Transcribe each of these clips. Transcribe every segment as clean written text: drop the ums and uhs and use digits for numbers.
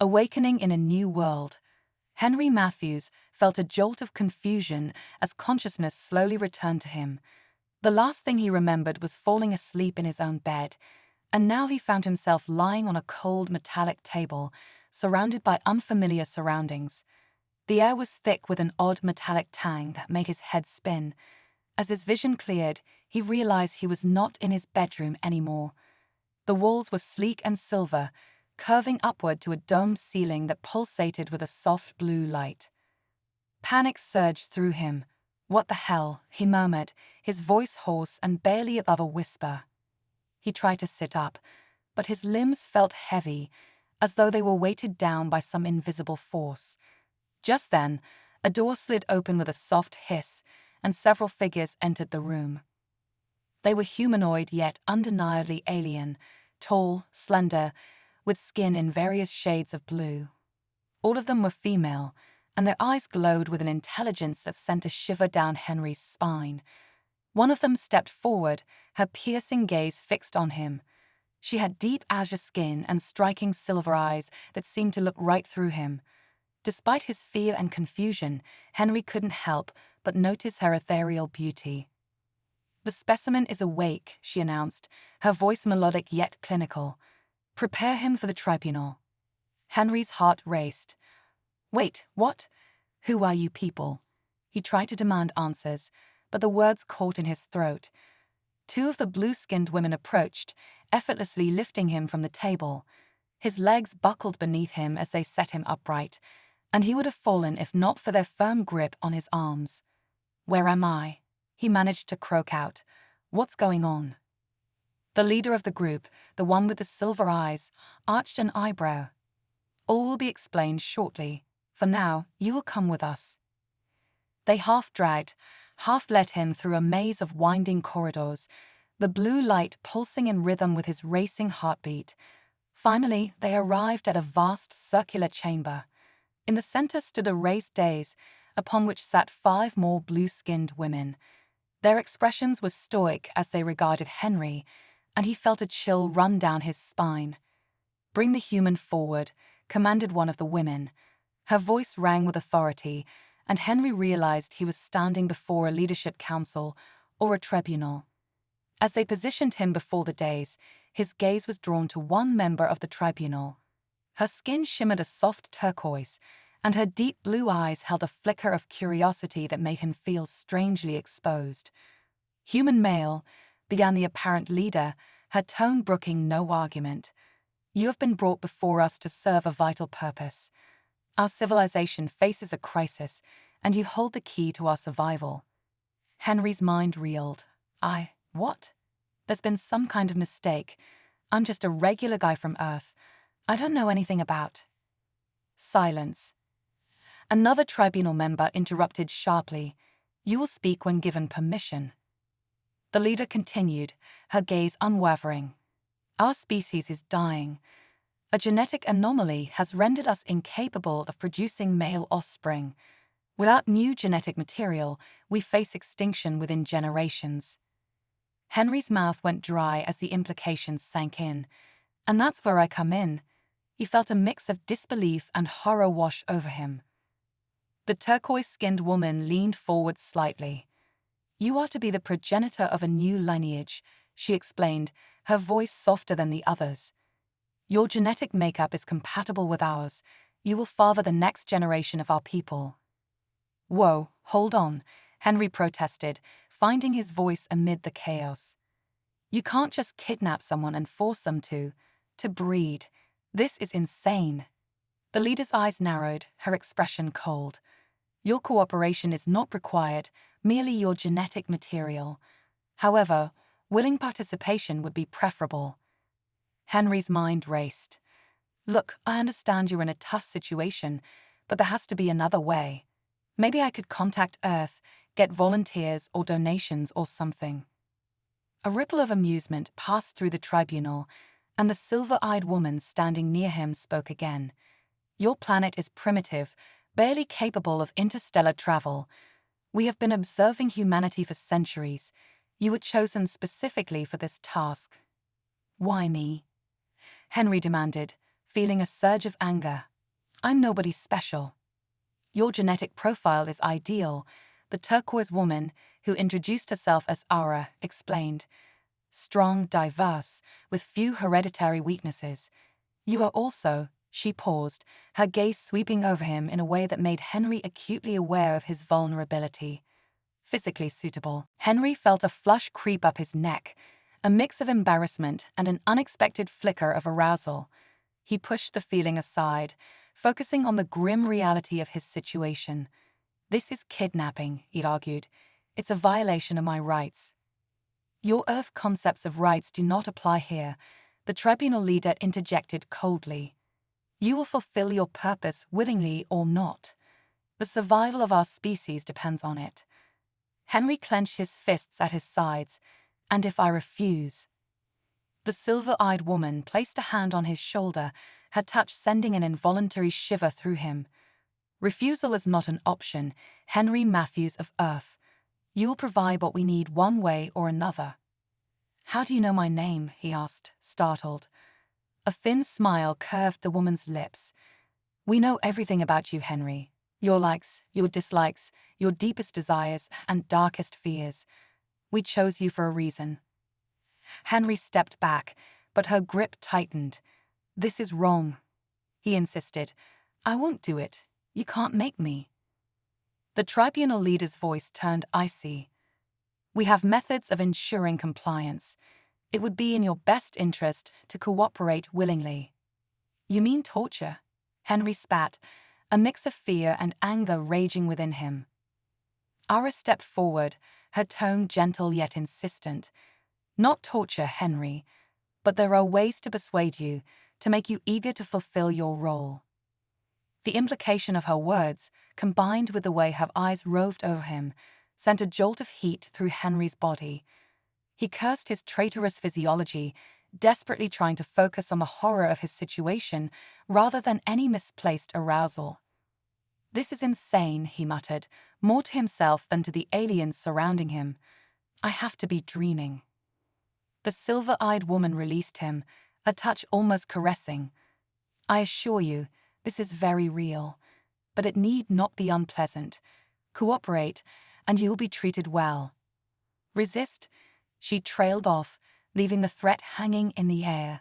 Awakening in a new world. Henry Matthews felt a jolt of confusion as consciousness slowly returned to him. The last thing he remembered was falling asleep in his own bed, and now he found himself lying on a cold metallic table, surrounded by unfamiliar surroundings. The air was thick with an odd metallic tang that made his head spin. As his vision cleared, he realized he was not in his bedroom anymore. The walls were sleek and silver, curving upward to a domed ceiling that pulsated with a soft blue light. Panic surged through him. "What the hell?" he murmured, his voice hoarse and barely above a whisper. He tried to sit up, but his limbs felt heavy, as though they were weighted down by some invisible force. Just then, a door slid open with a soft hiss, and several figures entered the room. They were humanoid yet undeniably alien, tall, slender, with skin in various shades of blue. All of them were female, and their eyes glowed with an intelligence that sent a shiver down Henry's spine. One of them stepped forward, her piercing gaze fixed on him. She had deep azure skin and striking silver eyes that seemed to look right through him. Despite his fear and confusion, Henry couldn't help but notice her ethereal beauty. "The specimen is awake," she announced, her voice melodic yet clinical. "Prepare him for the tribunal." Henry's heart raced. "Wait, what? Who are you people?" He tried to demand answers, but the words caught in his throat. Two of the blue-skinned women approached, effortlessly lifting him from the table. His legs buckled beneath him as they set him upright, and he would have fallen if not for their firm grip on his arms. "Where am I?" he managed to croak out. "What's going on?" The leader of the group, the one with the silver eyes, arched an eyebrow. "All will be explained shortly. For now, you will come with us." They half-dragged, half-led him through a maze of winding corridors, the blue light pulsing in rhythm with his racing heartbeat. Finally, they arrived at a vast circular chamber. In the center stood a raised dais, upon which sat 5 more blue-skinned women. Their expressions were stoic as they regarded Henry, and he felt a chill run down his spine. "Bring the human forward," commanded one of the women. Her voice rang with authority, and Henry realized he was standing before a leadership council or a tribunal. As they positioned him before the dais, his gaze was drawn to one member of the tribunal. Her skin shimmered a soft turquoise, and her deep blue eyes held a flicker of curiosity that made him feel strangely exposed. "Human male," began the apparent leader, her tone brooking no argument. "You have been brought before us to serve a vital purpose. Our civilization faces a crisis, and you hold the key to our survival." Henry's mind reeled. What? There's been some kind of mistake. I'm just a regular guy from Earth. I don't know anything about... Silence. Another tribunal member interrupted sharply. "You will speak when given permission." The leader continued, her gaze unwavering. "Our species is dying. A genetic anomaly has rendered us incapable of producing male offspring. Without new genetic material, we face extinction within generations." Henry's mouth went dry as the implications sank in. "And that's where I come in." He felt a mix of disbelief and horror wash over him. The turquoise-skinned woman leaned forward slightly. "You are to be the progenitor of a new lineage," she explained, her voice softer than the others. "Your genetic makeup is compatible with ours. You will father the next generation of our people." "Whoa, hold on," Henry protested, finding his voice amid the chaos. "You can't just kidnap someone and force them to breed. This is insane." The leader's eyes narrowed, her expression cold. "Your cooperation is not required, merely your genetic material. However, willing participation would be preferable." Henry's mind raced. "Look, I understand you're in a tough situation, but there has to be another way. Maybe I could contact Earth, get volunteers or donations or something." A ripple of amusement passed through the tribunal, and the silver-eyed woman standing near him spoke again. "Your planet is primitive, barely capable of interstellar travel. We have been observing humanity for centuries. You were chosen specifically for this task." "Why me?" Henry demanded, feeling a surge of anger. I'm nobody special. Your genetic profile is ideal, the turquoise woman, who introduced herself as Aura, explained. Strong, diverse, with few hereditary weaknesses. You are also, she paused, her gaze sweeping over him in a way that made Henry acutely aware of his vulnerability. Physically suitable. Henry felt a flush creep up his neck, a mix of embarrassment and an unexpected flicker of arousal. He pushed the feeling aside, focusing on the grim reality of his situation. This is kidnapping, he'd argued. It's a violation of my rights. Your Earth concepts of rights do not apply here, the tribunal leader interjected coldly. You will fulfill your purpose willingly or not. The survival of our species depends on it. Henry clenched his fists at his sides. And if I refuse? The silver-eyed woman placed a hand on his shoulder, her touch sending an involuntary shiver through him. Refusal is not an option, Henry Matthews of Earth. You will provide what we need one way or another. How do you know my name? He asked, startled. A thin smile curved the woman's lips. We know everything about you, Henry. Your likes, your dislikes, your deepest desires and darkest fears. We chose you for a reason. Henry stepped back, but her grip tightened. This is wrong, he insisted. I won't do it. You can't make me. The tribunal leader's voice turned icy. We have methods of ensuring compliance. It would be in your best interest to cooperate willingly. You mean torture? Henry spat, a mix of fear and anger raging within him. Ara stepped forward, her tone gentle yet insistent. Not torture, Henry, but there are ways to persuade you, to make you eager to fulfill your role. The implication of her words, combined with the way her eyes roved over him, sent a jolt of heat through Henry's body. He cursed his traitorous physiology, desperately trying to focus on the horror of his situation rather than any misplaced arousal. This is insane, he muttered, more to himself than to the aliens surrounding him. I have to be dreaming. The silver-eyed woman released him, a touch almost caressing. I assure you, this is very real, but it need not be unpleasant. Cooperate, and you will be treated well. Resist? She trailed off, leaving the threat hanging in the air.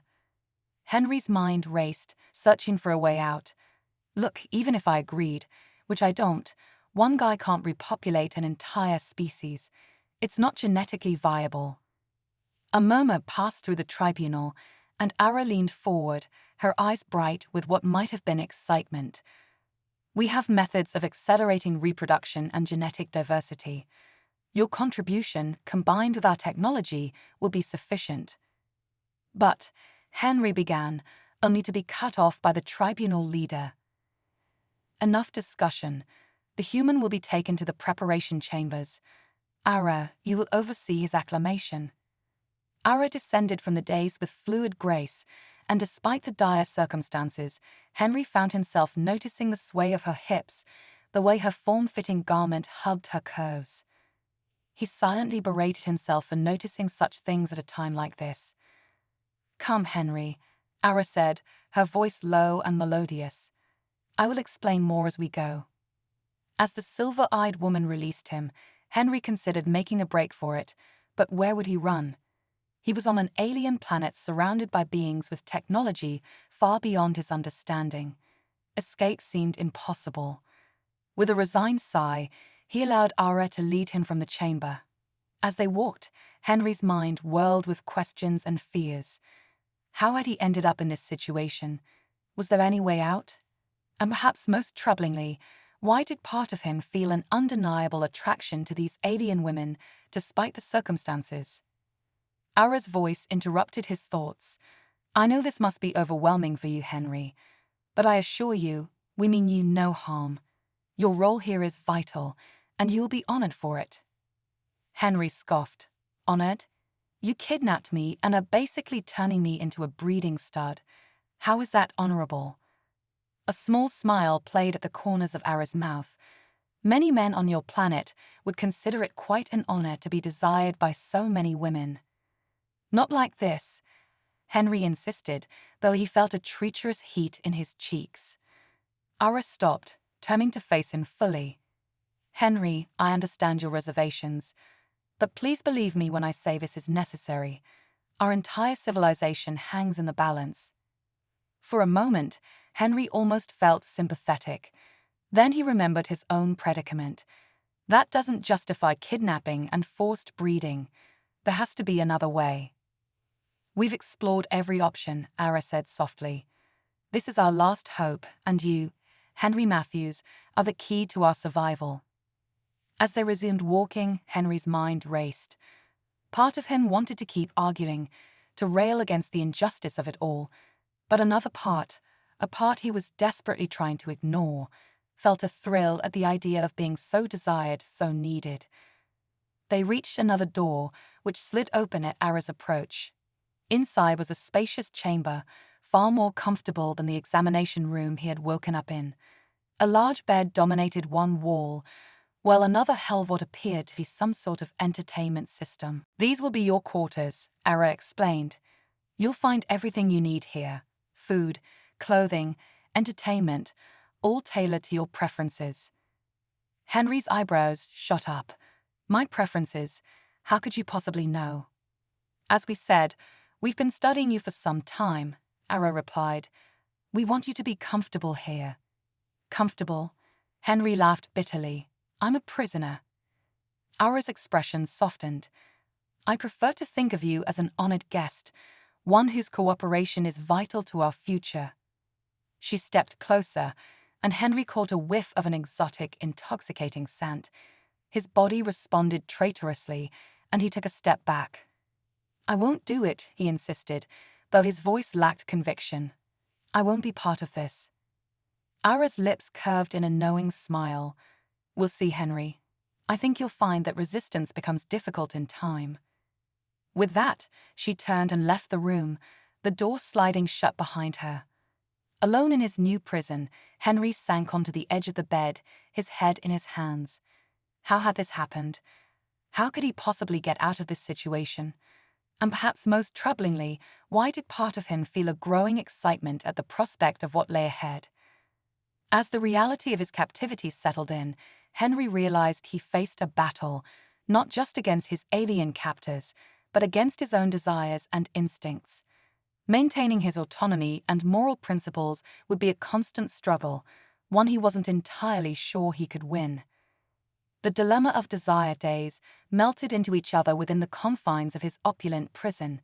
Henry's mind raced, searching for a way out. Look, even if I agreed, which I don't, one guy can't repopulate an entire species. It's not genetically viable. A murmur passed through the tribunal, and Ara leaned forward, her eyes bright with what might have been excitement. We have methods of accelerating reproduction and genetic diversity. Your contribution, combined with our technology, will be sufficient. But, Henry began, only to be cut off by the tribunal leader. Enough discussion. The human will be taken to the preparation chambers. Ara, you will oversee his acclimation. Ara descended from the dais with fluid grace, and despite the dire circumstances, Henry found himself noticing the sway of her hips, the way her form-fitting garment hugged her curves. He silently berated himself for noticing such things at a time like this. Come, Henry, Ara said, her voice low and melodious. I will explain more as we go. As the silver-eyed woman released him, Henry considered making a break for it, but where would he run? He was on an alien planet surrounded by beings with technology far beyond his understanding. Escape seemed impossible. With a resigned sigh, he allowed Ara to lead him from the chamber. As they walked, Henry's mind whirled with questions and fears. How had he ended up in this situation? Was there any way out? And perhaps most troublingly, why did part of him feel an undeniable attraction to these alien women despite the circumstances? Ara's voice interrupted his thoughts. I know this must be overwhelming for you, Henry, but I assure you, we mean you no harm. Your role here is vital, and you will be honored for it. Henry scoffed. Honored? You kidnapped me and are basically turning me into a breeding stud. How is that honorable? A small smile played at the corners of Ara's mouth. Many men on your planet would consider it quite an honor to be desired by so many women. Not like this. Henry insisted, though he felt a treacherous heat in his cheeks. Ara stopped, turning to face him fully. Henry, I understand your reservations, but please believe me when I say this is necessary. Our entire civilization hangs in the balance. For a moment, Henry almost felt sympathetic. Then he remembered his own predicament. That doesn't justify kidnapping and forced breeding. There has to be another way. We've explored every option, Ara said softly. This is our last hope, and you, Henry Matthews, are the key to our survival. As they resumed walking, Henry's mind raced. Part of him wanted to keep arguing, to rail against the injustice of it all, but another part, a part he was desperately trying to ignore, felt a thrill at the idea of being so desired, so needed. They reached another door, which slid open at Ara's approach. Inside was a spacious chamber, far more comfortable than the examination room he had woken up in. A large bed dominated one wall, while another held what appeared to be some sort of entertainment system. These will be your quarters, Ara explained. You'll find everything you need here: food, clothing, entertainment, all tailored to your preferences. Henry's eyebrows shot up. My preferences? How could you possibly know? As we said, we've been studying you for some time, Ara replied. We want you to be comfortable here. Comfortable? Henry laughed bitterly. I'm a prisoner. Ara's expression softened. I prefer to think of you as an honored guest, one whose cooperation is vital to our future. She stepped closer, and Henry caught a whiff of an exotic, intoxicating scent. His body responded traitorously, and he took a step back. I won't do it, he insisted, though his voice lacked conviction. I won't be part of this. Ara's lips curved in a knowing smile. We'll see, Henry. I think you'll find that resistance becomes difficult in time. With that, she turned and left the room, the door sliding shut behind her. Alone in his new prison, Henry sank onto the edge of the bed, his head in his hands. How had this happened? How could he possibly get out of this situation? And perhaps most troublingly, why did part of him feel a growing excitement at the prospect of what lay ahead? As the reality of his captivity settled in, Henry realized he faced a battle, not just against his alien captors, but against his own desires and instincts. Maintaining his autonomy and moral principles would be a constant struggle, one he wasn't entirely sure he could win. The dilemma of desire days melted into each other within the confines of his opulent prison.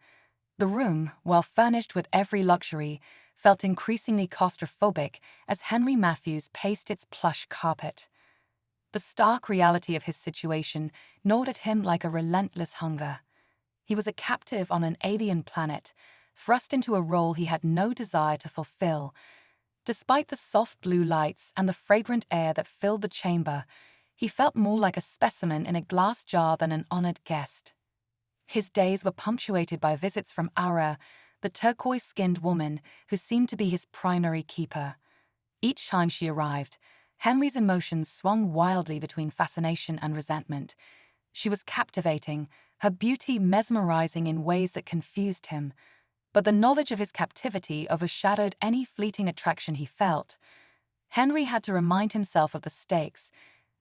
The room, while furnished with every luxury, felt increasingly claustrophobic as Henry Matthews paced its plush carpet. The stark reality of his situation gnawed at him like a relentless hunger. He was a captive on an alien planet, thrust into a role he had no desire to fulfill. Despite the soft blue lights and the fragrant air that filled the chamber, he felt more like a specimen in a glass jar than an honored guest. His days were punctuated by visits from Ara, the turquoise-skinned woman who seemed to be his primary keeper. Each time she arrived, Henry's emotions swung wildly between fascination and resentment. She was captivating, her beauty mesmerizing in ways that confused him. But the knowledge of his captivity overshadowed any fleeting attraction he felt. Henry had to remind himself of the stakes.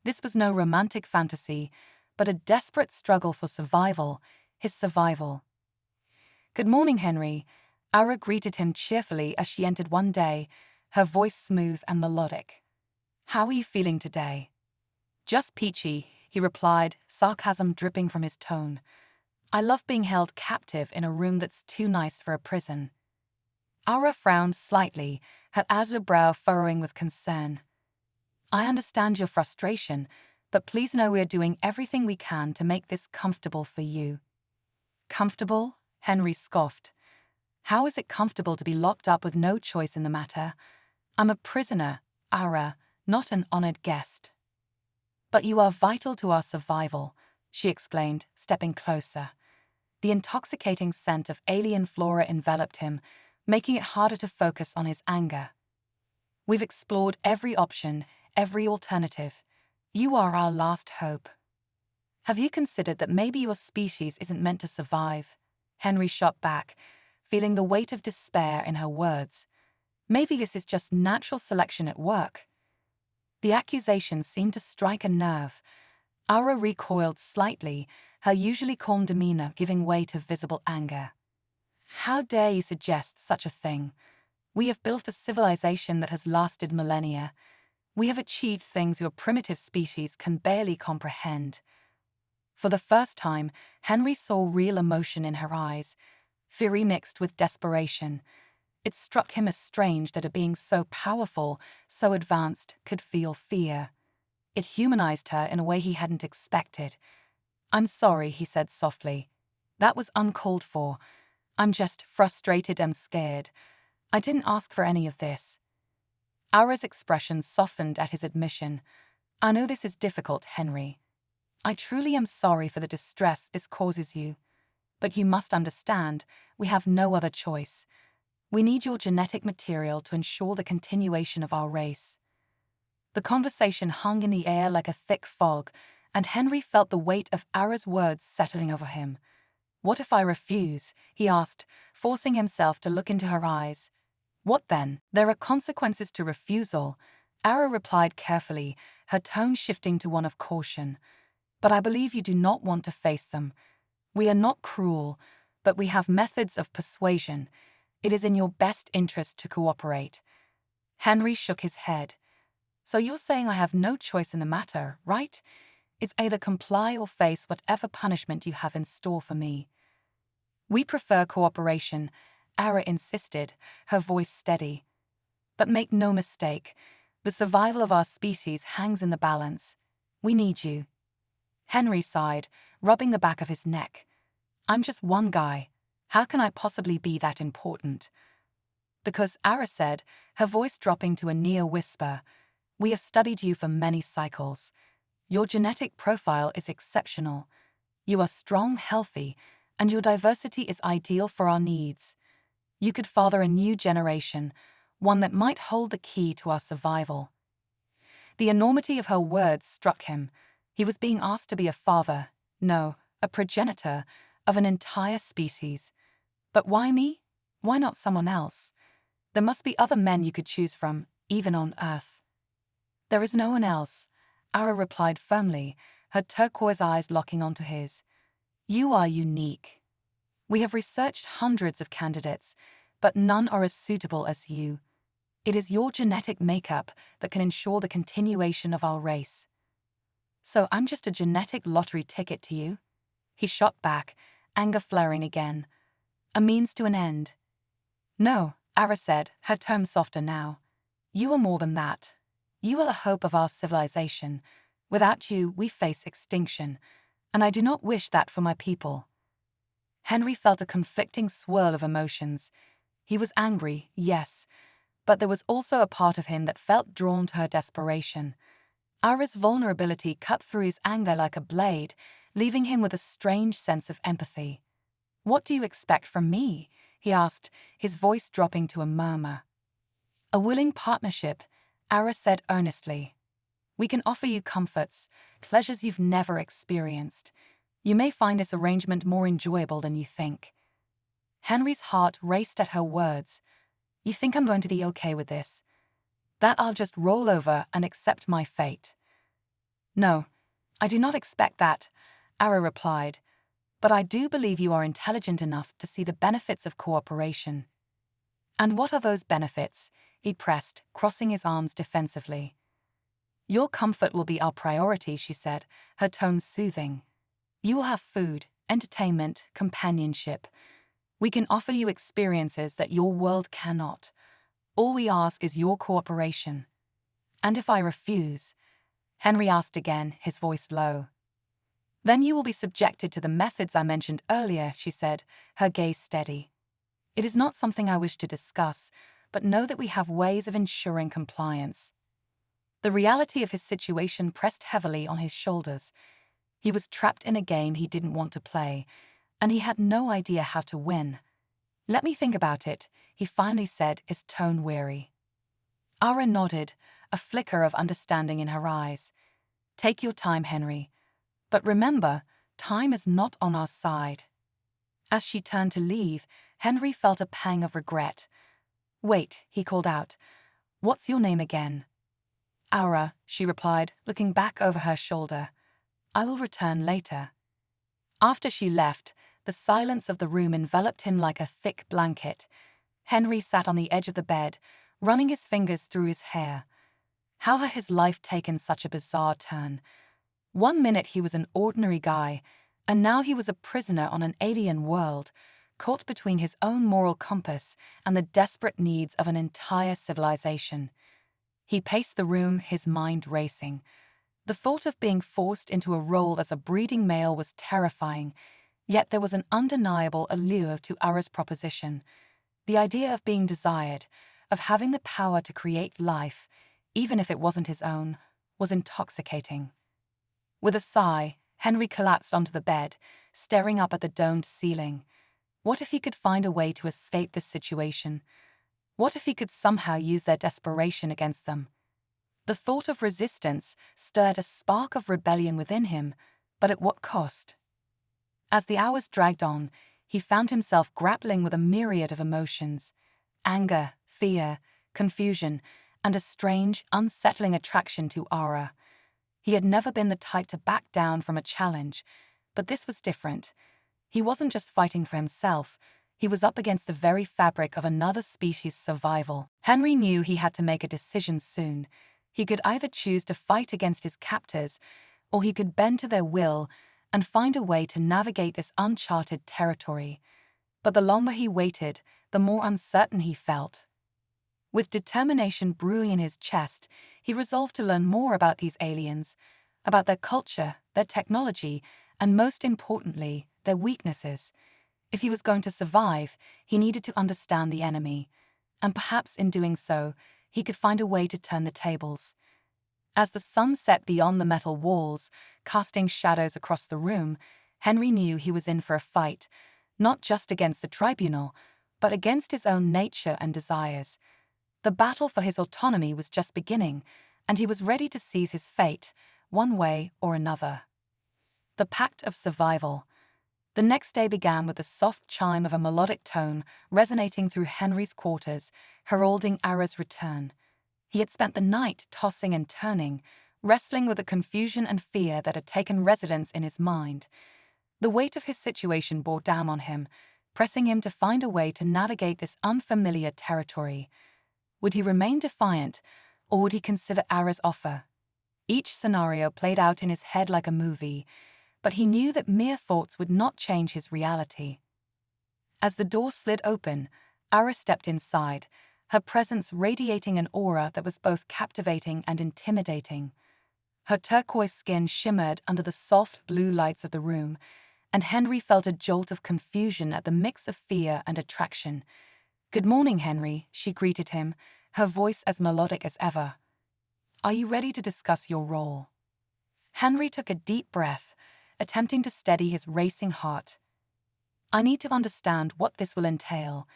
This was no romantic fantasy, but a desperate struggle for survival, his survival. Good morning, Henry. Ara greeted him cheerfully as she entered one day, her voice smooth and melodic. How are you feeling today? Just peachy, he replied, sarcasm dripping from his tone. I love being held captive in a room that's too nice for a prison. Ara frowned slightly, her azure brow furrowing with concern. I understand your frustration, but please know we're doing everything we can to make this comfortable for you. Comfortable? Henry scoffed. How is it comfortable to be locked up with no choice in the matter? I'm a prisoner, Ara, not an honored guest. But you are vital to our survival, she exclaimed, stepping closer. The intoxicating scent of alien flora enveloped him, making it harder to focus on his anger. We've explored every option, every alternative. You are our last hope. Have you considered that maybe your species isn't meant to survive? Henry shot back, feeling the weight of despair in her words. Maybe this is just natural selection at work. The accusation seemed to strike a nerve. Aura recoiled slightly, her usually calm demeanor giving way to visible anger. How dare you suggest such a thing? We have built a civilization that has lasted millennia. We have achieved things your primitive species can barely comprehend. For the first time, Henry saw real emotion in her eyes, fury mixed with desperation. It struck him as strange that a being so powerful, so advanced, could feel fear. It humanized her in a way he hadn't expected. "I'm sorry," he said softly. "That was uncalled for. I'm just frustrated and scared. I didn't ask for any of this." Aura's expression softened at his admission. "I know this is difficult, Henry. I truly am sorry for the distress this causes you. But you must understand, we have no other choice. We need your genetic material to ensure the continuation of our race." The conversation hung in the air like a thick fog, and Henry felt the weight of Aura's words settling over him. "What if I refuse?" he asked, forcing himself to look into her eyes. "What then? There are consequences to refusal," Aura replied carefully, her tone shifting to one of caution. "But I believe you do not want to face them. We are not cruel, but we have methods of persuasion. It is in your best interest to cooperate." Henry shook his head. "So you're saying I have no choice in the matter, right? It's either comply or face whatever punishment you have in store for me." "We prefer cooperation," Aura insisted, her voice steady. "But make no mistake, the survival of our species hangs in the balance. We need you." Henry sighed, rubbing the back of his neck. "I'm just one guy. How can I possibly be that important?" "Because," Aura said, her voice dropping to a near whisper, "we have studied you for many cycles. Your genetic profile is exceptional. You are strong, healthy, and your diversity is ideal for our needs. You could father a new generation, one that might hold the key to our survival." The enormity of her words struck him. He was being asked to be a father, no, a progenitor, of an entire species. But why me? Why not someone else? There must be other men you could choose from, even on Earth. "There is no one else," Aura replied firmly, her turquoise eyes locking onto his. "You are unique. We have researched hundreds of candidates, but none are as suitable as you. It is your genetic makeup that can ensure the continuation of our race." "So I'm just a genetic lottery ticket to you?" He shot back, anger flaring again. "A means to an end." "No," Aura said, her tone softer now. "You are more than that. You are the hope of our civilization. Without you, we face extinction, and I do not wish that for my people." Henry felt a conflicting swirl of emotions. He was angry, yes, but there was also a part of him that felt drawn to her desperation. Aura's vulnerability cut through his anger like a blade, leaving him with a strange sense of empathy. "What do you expect from me?" he asked, his voice dropping to a murmur. "A willing partnership," Aura said earnestly. "We can offer you comforts, pleasures you've never experienced. You may find this arrangement more enjoyable than you think." Henry's heart raced at her words. "You think I'm going to be okay with this? That I'll just roll over and accept my fate?" "No, I do not expect that," Aura replied. "But I do believe you are intelligent enough to see the benefits of cooperation." "And what are those benefits?" he pressed, crossing his arms defensively. "Your comfort will be our priority," she said, her tone soothing. "You will have food, entertainment, companionship. We can offer you experiences that your world cannot. All we ask is your cooperation." "And if I refuse?" Henry asked again, his voice low. "Then you will be subjected to the methods I mentioned earlier," she said, her gaze steady. "It is not something I wish to discuss, but know that we have ways of ensuring compliance." The reality of his situation pressed heavily on his shoulders. He was trapped in a game he didn't want to play, and he had no idea how to win. "Let me think about it," he finally said, his tone weary. Aura nodded, a flicker of understanding in her eyes. "Take your time, Henry. But remember, time is not on our side." As she turned to leave, Henry felt a pang of regret. "Wait," he called out. "What's your name again?" "Aura," she replied, looking back over her shoulder. "I will return later." After she left, the silence of the room enveloped him like a thick blanket. Henry sat on the edge of the bed, running his fingers through his hair. How had his life taken such a bizarre turn? One minute he was an ordinary guy, and now he was a prisoner on an alien world, caught between his own moral compass and the desperate needs of an entire civilization. He paced the room, his mind racing. The thought of being forced into a role as a breeding male was terrifying, yet there was an undeniable allure to Aura's proposition. The idea of being desired, of having the power to create life, even if it wasn't his own, was intoxicating. With a sigh, Henry collapsed onto the bed, staring up at the domed ceiling. What if he could find a way to escape this situation? What if he could somehow use their desperation against them? The thought of resistance stirred a spark of rebellion within him, but at what cost? As the hours dragged on, he found himself grappling with a myriad of emotions: anger, fear, confusion, and a strange, unsettling attraction to Aura. He had never been the type to back down from a challenge, but this was different. He wasn't just fighting for himself, he was up against the very fabric of another species' survival. Henry knew he had to make a decision soon. He could either choose to fight against his captors, or he could bend to their will and find a way to navigate this uncharted territory. But the longer he waited, the more uncertain he felt. With determination brewing in his chest, he resolved to learn more about these aliens, about their culture, their technology, and most importantly, their weaknesses. If he was going to survive, he needed to understand the enemy, and perhaps in doing so, he could find a way to turn the tables. As the sun set beyond the metal walls, casting shadows across the room, Henry knew he was in for a fight, not just against the tribunal, but against his own nature and desires. The battle for his autonomy was just beginning, and he was ready to seize his fate, one way or another. The Pact of Survival. The next day began with the soft chime of a melodic tone resonating through Henry's quarters, heralding Aura's return. He had spent the night tossing and turning, wrestling with the confusion and fear that had taken residence in his mind. The weight of his situation bore down on him, pressing him to find a way to navigate this unfamiliar territory. Would he remain defiant, or would he consider Aura's offer? Each scenario played out in his head like a movie, but he knew that mere thoughts would not change his reality. As the door slid open, Aura stepped inside, her presence radiating an aura that was both captivating and intimidating. Her turquoise skin shimmered under the soft blue lights of the room, and Henry felt a jolt of confusion at the mix of fear and attraction. "Good morning, Henry," she greeted him, her voice as melodic as ever. "Are you ready to discuss your role?" Henry took a deep breath, attempting to steady his racing heart. "I need to understand what this will entail.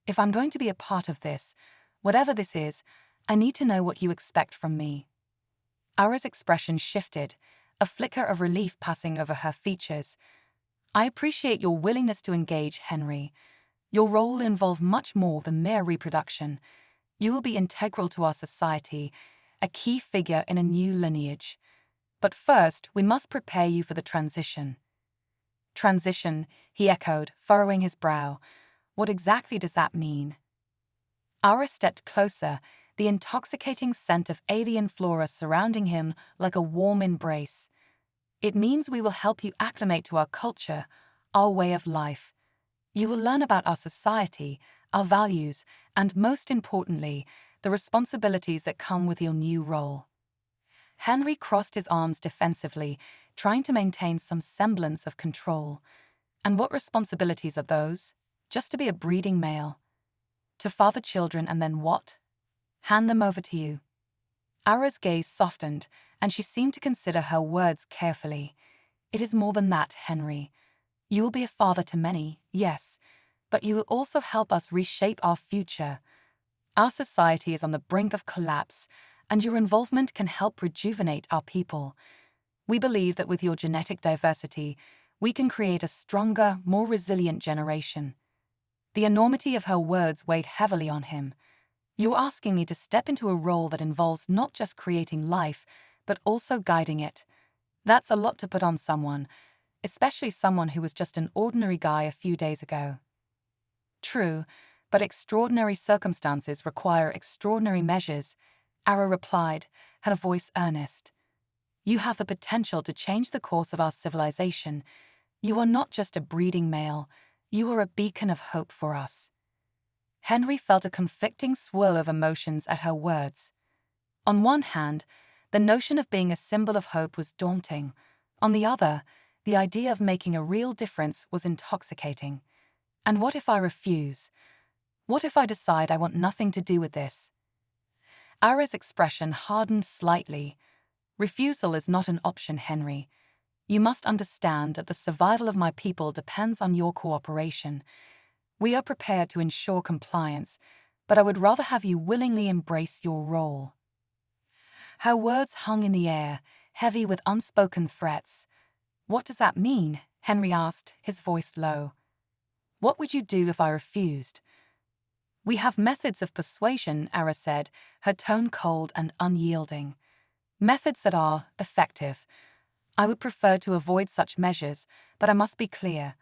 If I'm going to be a part of this, whatever this is, I need to know what you expect from me." Aura's expression shifted, a flicker of relief passing over her features. "I appreciate your willingness to engage, Henry. Your role will involve much more than mere reproduction. You will be integral to our society, a key figure in a new lineage. But first, we must prepare you for the transition." "Transition," he echoed, furrowing his brow. "What exactly does that mean?" Aura stepped closer, the intoxicating scent of alien flora surrounding him like a warm embrace. "It means we will help you acclimate to our culture, our way of life. You will learn about our society, our values, and most importantly, the responsibilities that come with your new role." Henry crossed his arms defensively, trying to maintain some semblance of control. "And what responsibilities are those? Just to be a breeding male? To father children and then what? Hand them over to you?" Aura's gaze softened, and she seemed to consider her words carefully. "It is more than that, Henry. You will be a father to many, yes, but you will also help us reshape our future. Our society is on the brink of collapse, and your involvement can help rejuvenate our people. We believe that with your genetic diversity, we can create a stronger, more resilient generation." The enormity of her words weighed heavily on him. "You're asking me to step into a role that involves not just creating life, but also guiding it. That's a lot to put on someone, especially someone who was just an ordinary guy a few days ago." "True, but extraordinary circumstances require extraordinary measures," Ara replied, her voice earnest. "You have the potential to change the course of our civilization. You are not just a breeding male, you are a beacon of hope for us." Henry felt a conflicting swirl of emotions at her words. On one hand, the notion of being a symbol of hope was daunting. On the other, the idea of making a real difference was intoxicating. And what if I refuse? What if I decide I want nothing to do with this? Ara's expression hardened slightly. "Refusal is not an option, Henry. You must understand that the survival of my people depends on your cooperation. We are prepared to ensure compliance, but I would rather have you willingly embrace your role." Her words hung in the air, heavy with unspoken threats. "What does that mean?" Henry asked, his voice low. "What would you do if I refused?" "We have methods of persuasion," Ara said, her tone cold and unyielding. "Methods that are effective. I would prefer to avoid such measures, but I must be clear.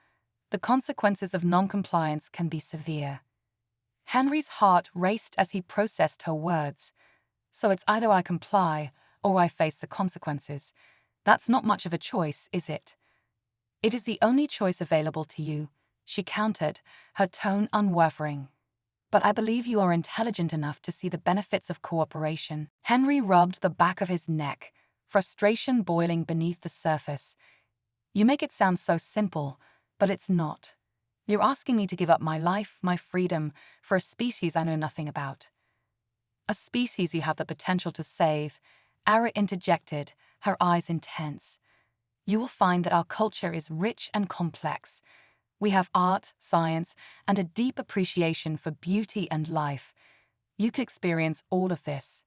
The consequences of noncompliance can be severe." Henry's heart raced as he processed her words. "So it's either I comply, or I face the consequences. That's not much of a choice, is it?" "It is the only choice available to you," she countered, her tone unwavering. "But I believe you are intelligent enough to see the benefits of cooperation." Henry rubbed the back of his neck, frustration boiling beneath the surface. "You make it sound so simple, but it's not. You're asking me to give up my life, my freedom, for a species I know nothing about." "A species you have the potential to save," Ara interjected, her eyes intense. "You will find that our culture is rich and complex. We have art, science, and a deep appreciation for beauty and life. You could experience all of this.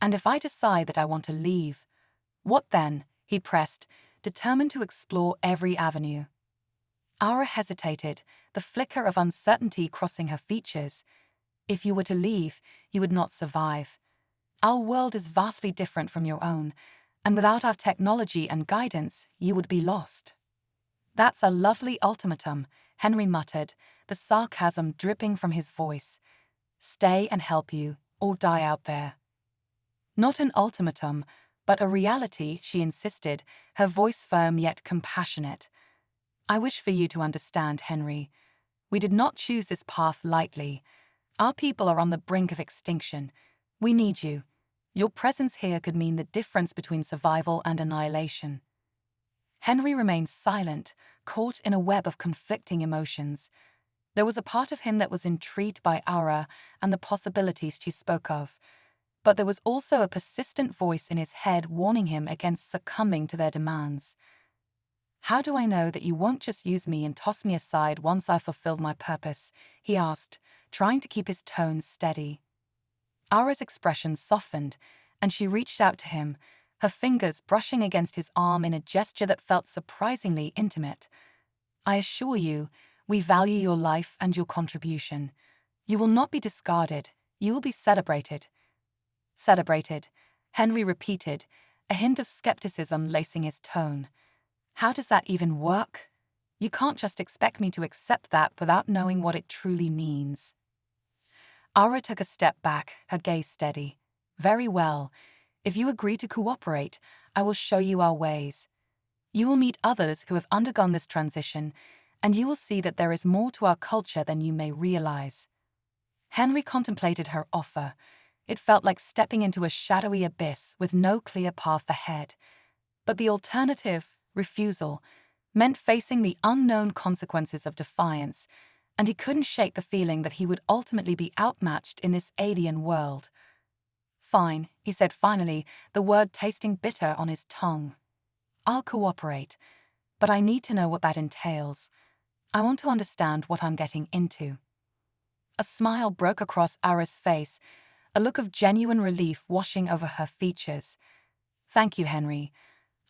And if I decide that I want to leave, what then?" he pressed, determined to explore every avenue. Ara hesitated, the flicker of uncertainty crossing her features. "If you were to leave, you would not survive. Our world is vastly different from your own, and without our technology and guidance, you would be lost." "That's a lovely ultimatum," Henry muttered, the sarcasm dripping from his voice. "Stay and help you, or die out there." "Not an ultimatum, but a reality," she insisted, her voice firm yet compassionate. "I wish for you to understand, Henry. We did not choose this path lightly. Our people are on the brink of extinction. We need you. Your presence here could mean the difference between survival and annihilation." Henry remained silent, caught in a web of conflicting emotions. There was a part of him that was intrigued by Ara and the possibilities she spoke of, but there was also a persistent voice in his head warning him against succumbing to their demands. "How do I know that you won't just use me and toss me aside once I've fulfilled my purpose?" he asked, trying to keep his tone steady. Ara's expression softened, and she reached out to him, her fingers brushing against his arm in a gesture that felt surprisingly intimate. "I assure you, we value your life and your contribution. You will not be discarded, you will be celebrated." "Celebrated," Henry repeated, a hint of skepticism lacing his tone. "How does that even work? You can't just expect me to accept that without knowing what it truly means." Ara took a step back, her gaze steady. "Very well. If you agree to cooperate, I will show you our ways. You will meet others who have undergone this transition, and you will see that there is more to our culture than you may realize." Henry contemplated her offer. It felt like stepping into a shadowy abyss with no clear path ahead. But the alternative, refusal, meant facing the unknown consequences of defiance, and he couldn't shake the feeling that he would ultimately be outmatched in this alien world. "Fine," he said finally, the word tasting bitter on his tongue. "I'll cooperate, but I need to know what that entails. I want to understand what I'm getting into." A smile broke across Ara's face, a look of genuine relief washing over her features. "Thank you, Henry.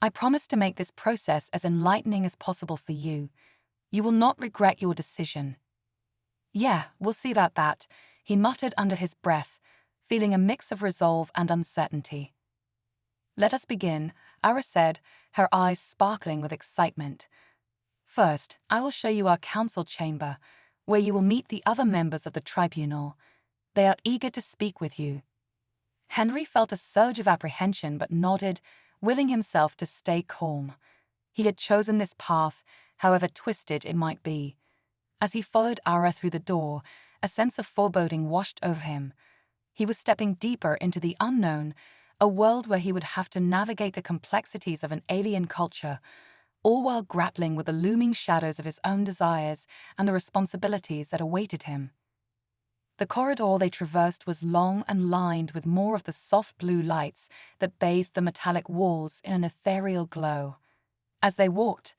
I promise to make this process as enlightening as possible for you. You will not regret your decision." Yeah, we'll see about that, he muttered under his breath, feeling a mix of resolve and uncertainty. Let us begin, Ara said, her eyes sparkling with excitement. First, I will show you our council chamber, where you will meet the other members of the tribunal. They are eager to speak with you. Henry felt a surge of apprehension but nodded, willing himself to stay calm. He had chosen this path, however twisted it might be. As he followed Ara through the door, a sense of foreboding washed over him. He was stepping deeper into the unknown, a world where he would have to navigate the complexities of an alien culture, all while grappling with the looming shadows of his own desires and the responsibilities that awaited him. The corridor they traversed was long and lined with more of the soft blue lights that bathed the metallic walls in an ethereal glow. As they walked,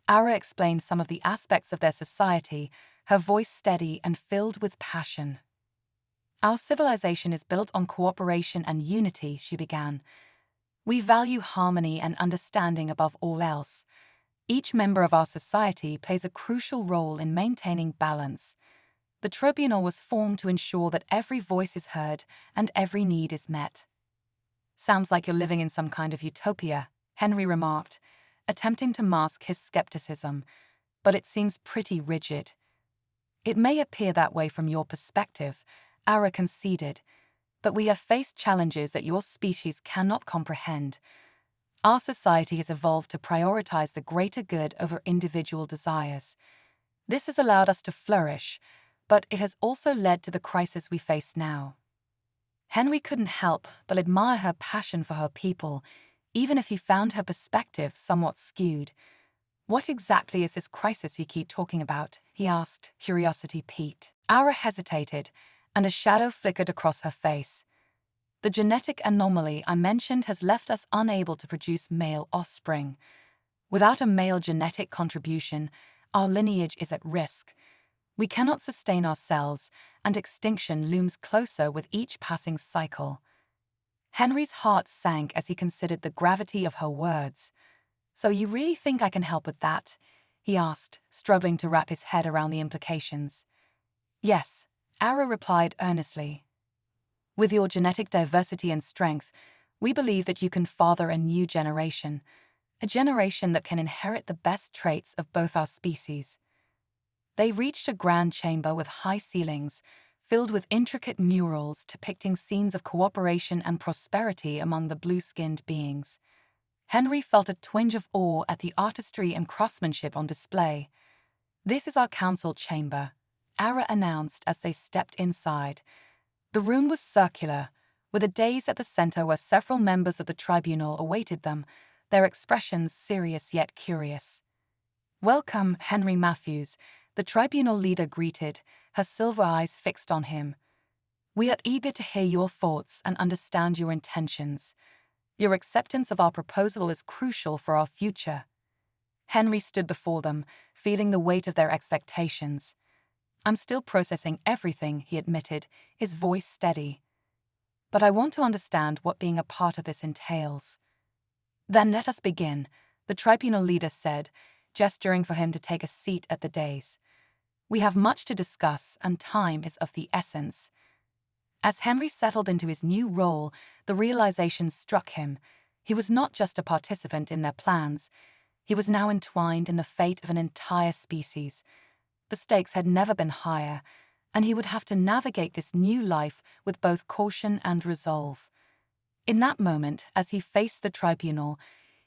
Ara explained some of the aspects of their society, her voice steady and filled with passion. Our civilization is built on cooperation and unity, she began. We value harmony and understanding above all else. Each member of our society plays a crucial role in maintaining balance. The tribunal was formed to ensure that every voice is heard and every need is met. Sounds like you're living in some kind of utopia, Henry remarked, attempting to mask his skepticism, but it seems pretty rigid. It may appear that way from your perspective, Ara conceded, but we have faced challenges that your species cannot comprehend. Our society has evolved to prioritize the greater good over individual desires. This has allowed us to flourish, but it has also led to the crisis we face now. Henry couldn't help but admire her passion for her people, even if he found her perspective somewhat skewed. What exactly is this crisis you keep talking about? He asked, curiosity piqued. Ara hesitated, and a shadow flickered across her face. The genetic anomaly I mentioned has left us unable to produce male offspring. Without a male genetic contribution, our lineage is at risk. We cannot sustain ourselves, and extinction looms closer with each passing cycle. Henry's heart sank as he considered the gravity of her words. So you really think I can help with that? He asked, struggling to wrap his head around the implications. Yes, Ara replied earnestly. With your genetic diversity and strength, we believe that you can father a new generation, a generation that can inherit the best traits of both our species. They reached a grand chamber with high ceilings, filled with intricate murals depicting scenes of cooperation and prosperity among the blue-skinned beings. Henry felt a twinge of awe at the artistry and craftsmanship on display. This is our council chamber, Ara announced as they stepped inside. The room was circular, with a dais at the center where several members of the tribunal awaited them, their expressions serious yet curious. Welcome, Henry Matthews, the tribunal leader greeted, her silver eyes fixed on him. We are eager to hear your thoughts and understand your intentions. Your acceptance of our proposal is crucial for our future. Henry stood before them, feeling the weight of their expectations. I'm still processing everything, he admitted, his voice steady. But I want to understand what being a part of this entails. Then let us begin, the tribunal leader said, gesturing for him to take a seat at the dais. We have much to discuss, and time is of the essence. As Henry settled into his new role, the realization struck him. He was not just a participant in their plans. He was now entwined in the fate of an entire species. The stakes had never been higher, and he would have to navigate this new life with both caution and resolve. In that moment, as he faced the tribunal,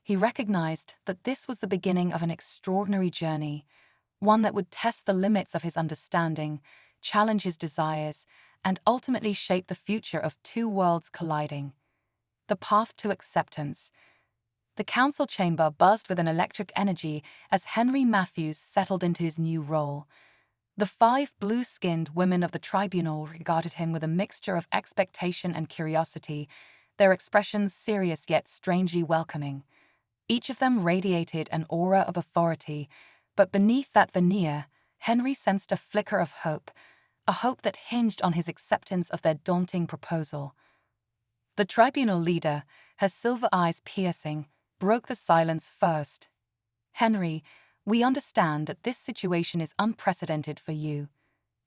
he recognized that this was the beginning of an extraordinary journey, one that would test the limits of his understanding, challenge his desires, and ultimately shape the future of two worlds colliding. The path to acceptance. The council chamber buzzed with an electric energy as Henry Matthews settled into his new role. The 5 blue-skinned women of the tribunal regarded him with a mixture of expectation and curiosity, their expressions serious yet strangely welcoming. Each of them radiated an aura of authority, but beneath that veneer, Henry sensed a flicker of hope, a hope that hinged on his acceptance of their daunting proposal. The tribunal leader, her silver eyes piercing, broke the silence first. Henry, we understand that this situation is unprecedented for you.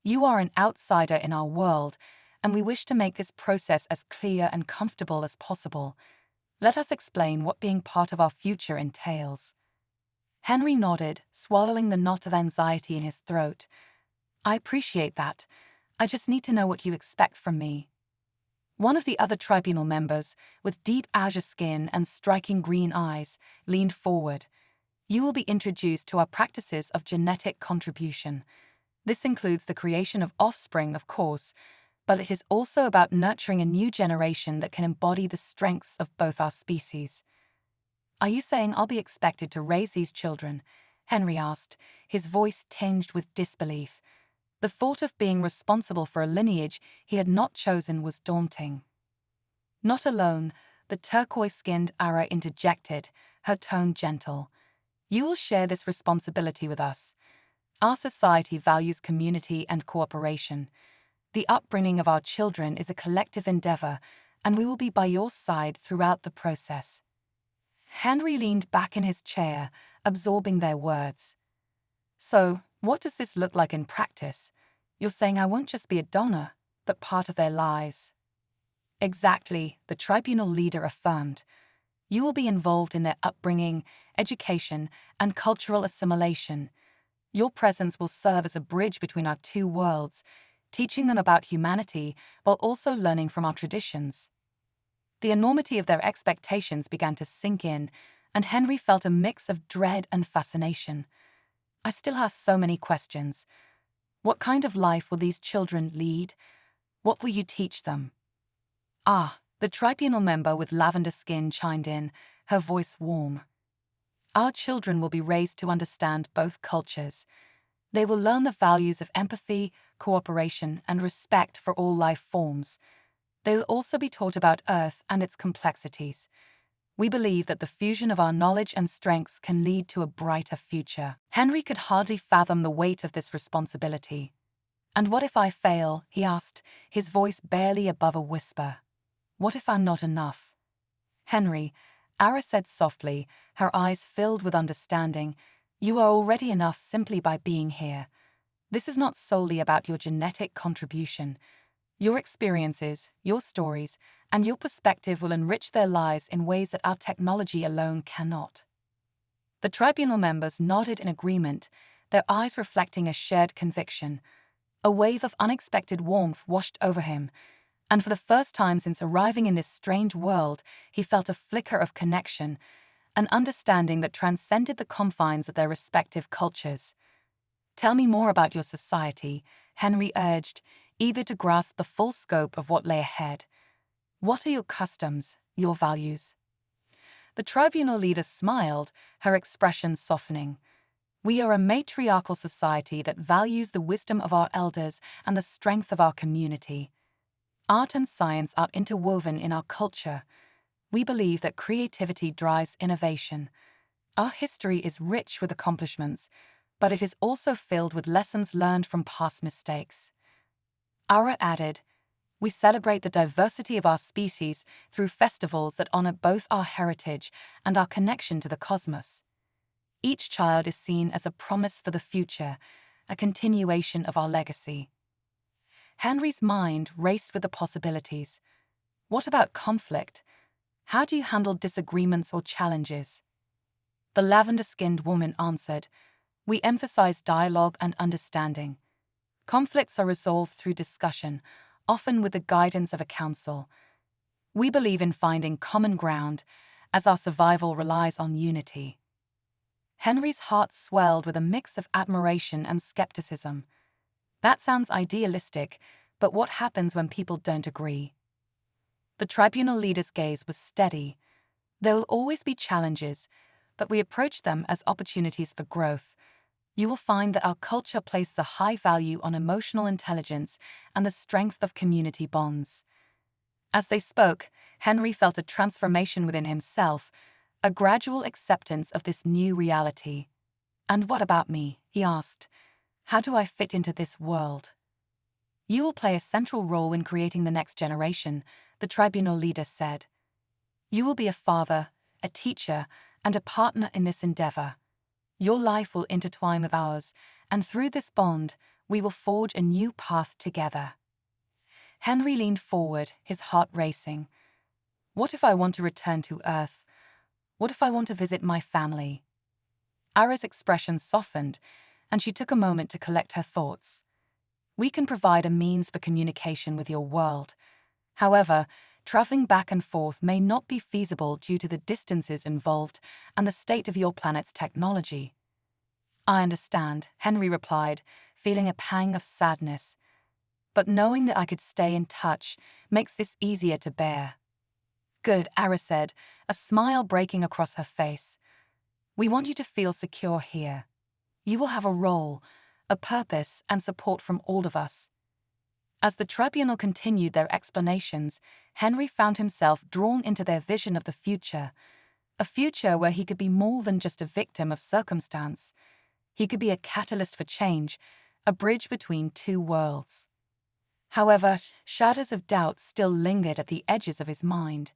You are an outsider in our world, and we wish to make this process as clear and comfortable as possible. Let us explain what being part of our future entails." Henry nodded, swallowing the knot of anxiety in his throat. "I appreciate that. I just need to know what you expect from me." One of the other tribunal members, with deep azure skin and striking green eyes, leaned forward. "You will be introduced to our practices of genetic contribution. This includes the creation of offspring, of course, but it is also about nurturing a new generation that can embody the strengths of both our species." "Are you saying I'll be expected to raise these children?" Henry asked, his voice tinged with disbelief. The thought of being responsible for a lineage he had not chosen was daunting. "Not alone," the turquoise-skinned Ara interjected, her tone gentle. "You will share this responsibility with us. Our society values community and cooperation. The upbringing of our children is a collective endeavor, and we will be by your side throughout the process." Henry leaned back in his chair, absorbing their words. "So, what does this look like in practice? You're saying I won't just be a donor, but part of their lives?" "Exactly," the tribunal leader affirmed. "You will be involved in their upbringing, education, and cultural assimilation. Your presence will serve as a bridge between our two worlds, teaching them about humanity while also learning from our traditions." The enormity of their expectations began to sink in, and Henry felt a mix of dread and fascination. "I still have so many questions. What kind of life will these children lead? What will you teach them?" "Ah," the tribunal member with lavender skin chimed in, her voice warm. "Our children will be raised to understand both cultures. They will learn the values of empathy, cooperation, and respect for all life forms. They will also be taught about Earth and its complexities. We believe that the fusion of our knowledge and strengths can lead to a brighter future." Henry could hardly fathom the weight of this responsibility. "And what if I fail?" he asked, his voice barely above a whisper. "What if I'm not enough?" "Henry," Ara said softly, her eyes filled with understanding, "you are already enough simply by being here. This is not solely about your genetic contribution. Your experiences, your stories, and your perspective will enrich their lives in ways that our technology alone cannot." The tribunal members nodded in agreement, their eyes reflecting a shared conviction. A wave of unexpected warmth washed over him, and for the first time since arriving in this strange world, he felt a flicker of connection, an understanding that transcended the confines of their respective cultures. "Tell me more about your society," Henry urged, eager to grasp the full scope of what lay ahead. "What are your customs, your values?" The tribunal leader smiled, her expression softening. "We are a matriarchal society that values the wisdom of our elders and the strength of our community. Art and science are interwoven in our culture. We believe that creativity drives innovation. Our history is rich with accomplishments, but it is also filled with lessons learned from past mistakes." Ara added, "We celebrate the diversity of our species through festivals that honor both our heritage and our connection to the cosmos. Each child is seen as a promise for the future, a continuation of our legacy." Henry's mind raced with the possibilities. What about conflict? How do you handle disagreements or challenges? The lavender-skinned woman answered, "We emphasize dialogue and understanding. Conflicts are resolved through discussion, often with the guidance of a council. We believe in finding common ground, as our survival relies on unity." Henry's heart swelled with a mix of admiration and skepticism. That sounds idealistic, but what happens when people don't agree? The tribunal leader's gaze was steady. "There will always be challenges, but we approach them as opportunities for growth. You will find that our culture places a high value on emotional intelligence and the strength of community bonds." As they spoke, Henry felt a transformation within himself, a gradual acceptance of this new reality. "And what about me?" he asked. "How do I fit into this world?" "You will play a central role in creating the next generation," the tribunal leader said. "You will be a father, a teacher, and a partner in this endeavor. Your life will intertwine with ours, and through this bond, We will forge a new path together. Henry leaned forward, his heart racing. What if I want to return to Earth? What if I want to visit my family? Ara's expression softened, and she took a moment to collect her thoughts. We can provide a means for communication with your world. However, traveling back and forth may not be feasible due to the distances involved and the state of your planet's technology. I understand, Henry replied, feeling a pang of sadness. But knowing that I could stay in touch makes this easier to bear. Good, Ara said, a smile breaking across her face. We want you to feel secure here. You will have a role, a purpose, and support from all of us. As the tribunal continued their explanations, Henry found himself drawn into their vision of the future, a future where he could be more than just a victim of circumstance. He could be a catalyst for change, a bridge between two worlds. However, shadows of doubt still lingered at the edges of his mind.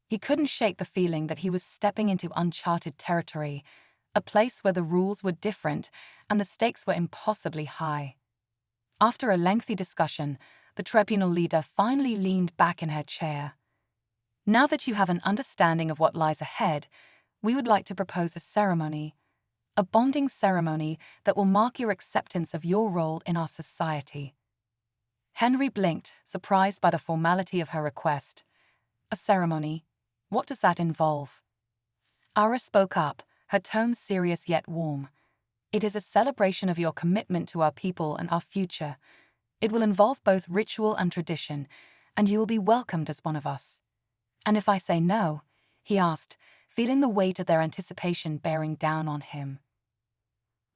He couldn't shake the feeling that he was stepping into uncharted territory, a place where the rules were different and the stakes were impossibly high. After a lengthy discussion, the tribunal leader finally leaned back in her chair. Now that you have an understanding of what lies ahead, we would like to propose a bonding ceremony that will mark your acceptance of your role in our society. Henry blinked, surprised by the formality of her request. A ceremony? What does that involve? Ara spoke up, her tone serious yet warm. It is a celebration of your commitment to our people and our future. It will involve both ritual and tradition, and you will be welcomed as one of us. And if I say no? He asked, feeling the weight of their anticipation bearing down on him.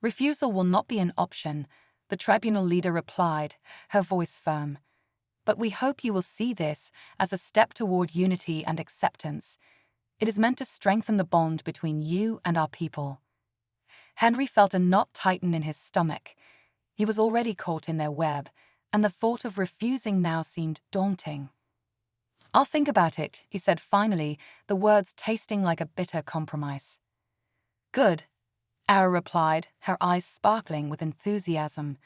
Refusal will not be an option, the tribunal leader replied, her voice firm. But we hope you will see this as a step toward unity and acceptance. It is meant to strengthen the bond between you and our people. Henry felt a knot tighten in his stomach. He was already caught in their web, and the thought of refusing now seemed daunting. I'll think about it, he said finally, the words tasting like a bitter compromise. Good, Ara replied, her eyes sparkling with enthusiasm.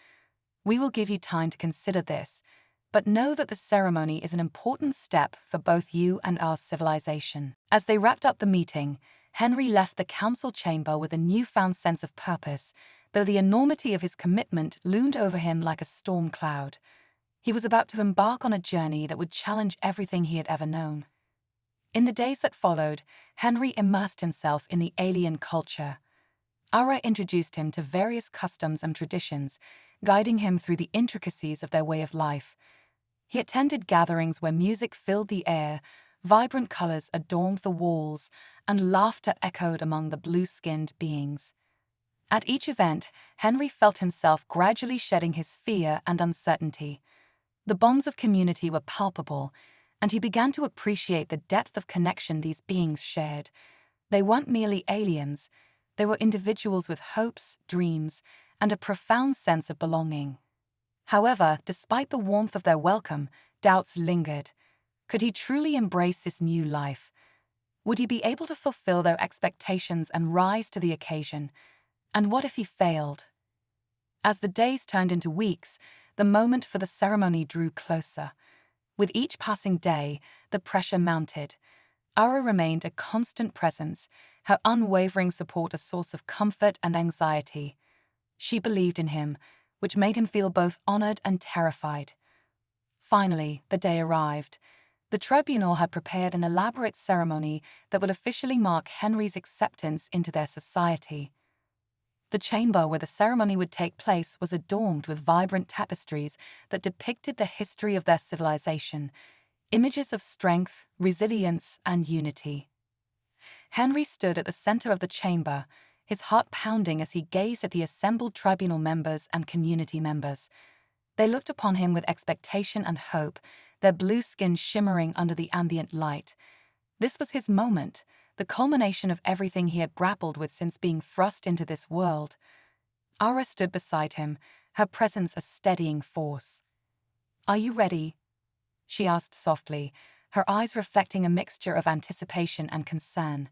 We will give you time to consider this, but know that the ceremony is an important step for both you and our civilization. As they wrapped up the meeting, Henry left the council chamber with a newfound sense of purpose, though the enormity of his commitment loomed over him like a storm cloud. He was about to embark on a journey that would challenge everything he had ever known. In the days that followed, Henry immersed himself in the alien culture. Ara introduced him to various customs and traditions, guiding him through the intricacies of their way of life. He attended gatherings where music filled the air, vibrant colors adorned the walls, and laughter echoed among the blue-skinned beings. At each event, Henry felt himself gradually shedding his fear and uncertainty. The bonds of community were palpable, and he began to appreciate the depth of connection these beings shared. They weren't merely aliens, they were individuals with hopes, dreams, and a profound sense of belonging. However, despite the warmth of their welcome, doubts lingered. Could he truly embrace this new life? Would he be able to fulfill their expectations and rise to the occasion? And what if he failed? As the days turned into weeks, the moment for the ceremony drew closer. With each passing day, the pressure mounted. Ara remained a constant presence, her unwavering support a source of comfort and anxiety. She believed in him, which made him feel both honored and terrified. Finally, the day arrived. The tribunal had prepared an elaborate ceremony that would officially mark Henry's acceptance into their society. The chamber where the ceremony would take place was adorned with vibrant tapestries that depicted the history of their civilization, images of strength, resilience, and unity. Henry stood at the center of the chamber, his heart pounding as he gazed at the assembled tribunal members and community members. They looked upon him with expectation and hope, their blue skin shimmering under the ambient light. This was his moment, the culmination of everything he had grappled with since being thrust into this world. Ara stood beside him, her presence a steadying force. "Are you ready?" she asked softly, her eyes reflecting a mixture of anticipation and concern.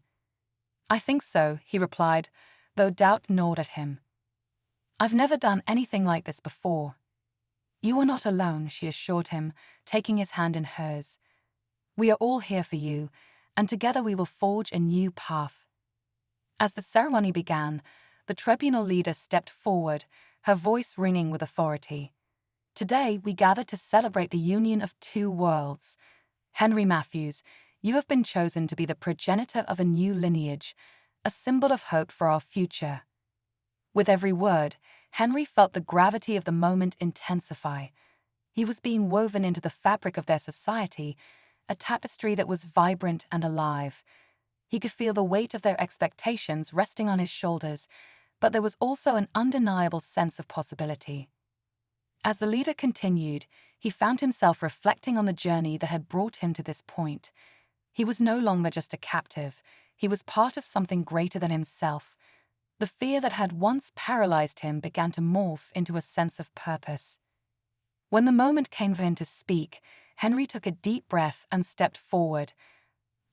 "I think so," he replied, though doubt gnawed at him. I've never done anything like this before. You are not alone, she assured him, taking his hand in hers. We are all here for you, and together we will forge a new path. As the ceremony began, the tribunal leader stepped forward, her voice ringing with authority. Today we gather to celebrate the union of two worlds. Henry Matthews, you have been chosen to be the progenitor of a new lineage, a symbol of hope for our future. With every word, Henry felt the gravity of the moment intensify. He was being woven into the fabric of their society, a tapestry that was vibrant and alive. He could feel the weight of their expectations resting on his shoulders, but there was also an undeniable sense of possibility. As the leader continued, he found himself reflecting on the journey that had brought him to this point. He was no longer just a captive, he was part of something greater than himself. The fear that had once paralyzed him began to morph into a sense of purpose. When the moment came for him to speak, Henry took a deep breath and stepped forward.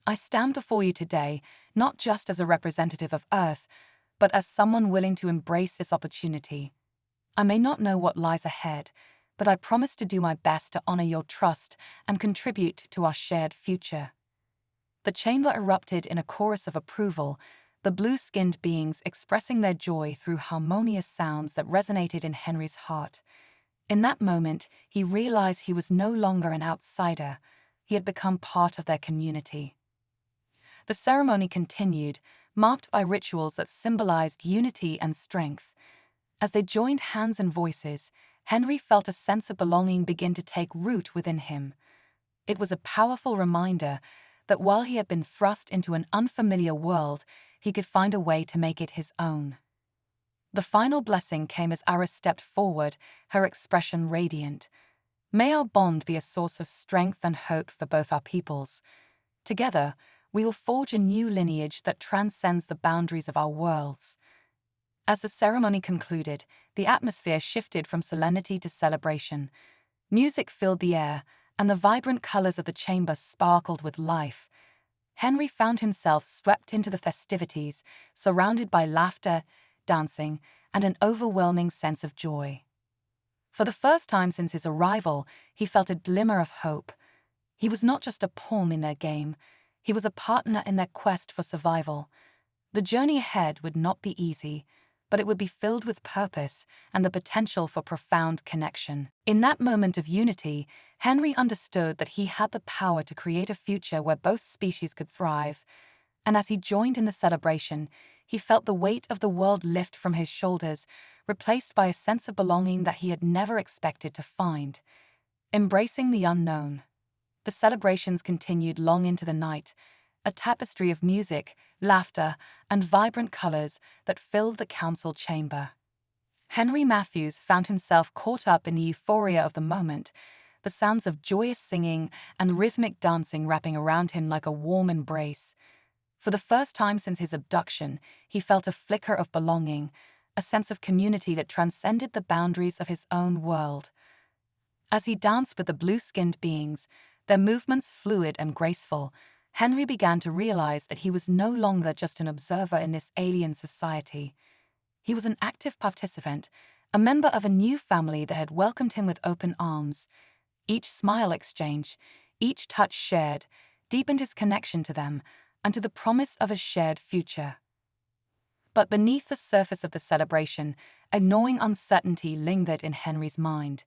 I stand before you today, not just as a representative of Earth, but as someone willing to embrace this opportunity. I may not know what lies ahead, but I promise to do my best to honor your trust and contribute to our shared future. The chamber erupted in a chorus of approval, the blue-skinned beings expressing their joy through harmonious sounds that resonated in Henry's heart. In that moment, he realized he was no longer an outsider. He had become part of their community. The ceremony continued, marked by rituals that symbolized unity and strength. As they joined hands and voices, Henry felt a sense of belonging begin to take root within him. It was a powerful reminder that while he had been thrust into an unfamiliar world, he could find a way to make it his own. The final blessing came as Ara stepped forward, her expression radiant. May our bond be a source of strength and hope for both our peoples. Together, we will forge a new lineage that transcends the boundaries of our worlds. As the ceremony concluded, the atmosphere shifted from solemnity to celebration. Music filled the air, and the vibrant colors of the chamber sparkled with life. Henry found himself swept into the festivities, surrounded by laughter, dancing, and an overwhelming sense of joy. For the first time since his arrival, he felt a glimmer of hope. He was not just a pawn in their game, he was a partner in their quest for survival. The journey ahead would not be easy, but it would be filled with purpose and the potential for profound connection. In that moment of unity, Henry understood that he had the power to create a future where both species could thrive, and as he joined in the celebration, he felt the weight of the world lift from his shoulders, replaced by a sense of belonging that he had never expected to find. Embracing the unknown. The celebrations continued long into the night, a tapestry of music, laughter, and vibrant colors that filled the council chamber. Henry Matthews found himself caught up in the euphoria of the moment, the sounds of joyous singing and rhythmic dancing wrapping around him like a warm embrace. For the first time since his abduction, he felt a flicker of belonging, a sense of community that transcended the boundaries of his own world. As he danced with the blue-skinned beings, their movements fluid and graceful, Henry began to realize that he was no longer just an observer in this alien society. He was an active participant, a member of a new family that had welcomed him with open arms. Each smile exchanged, each touch shared, deepened his connection to them and to the promise of a shared future. But beneath the surface of the celebration, a gnawing uncertainty lingered in Henry's mind.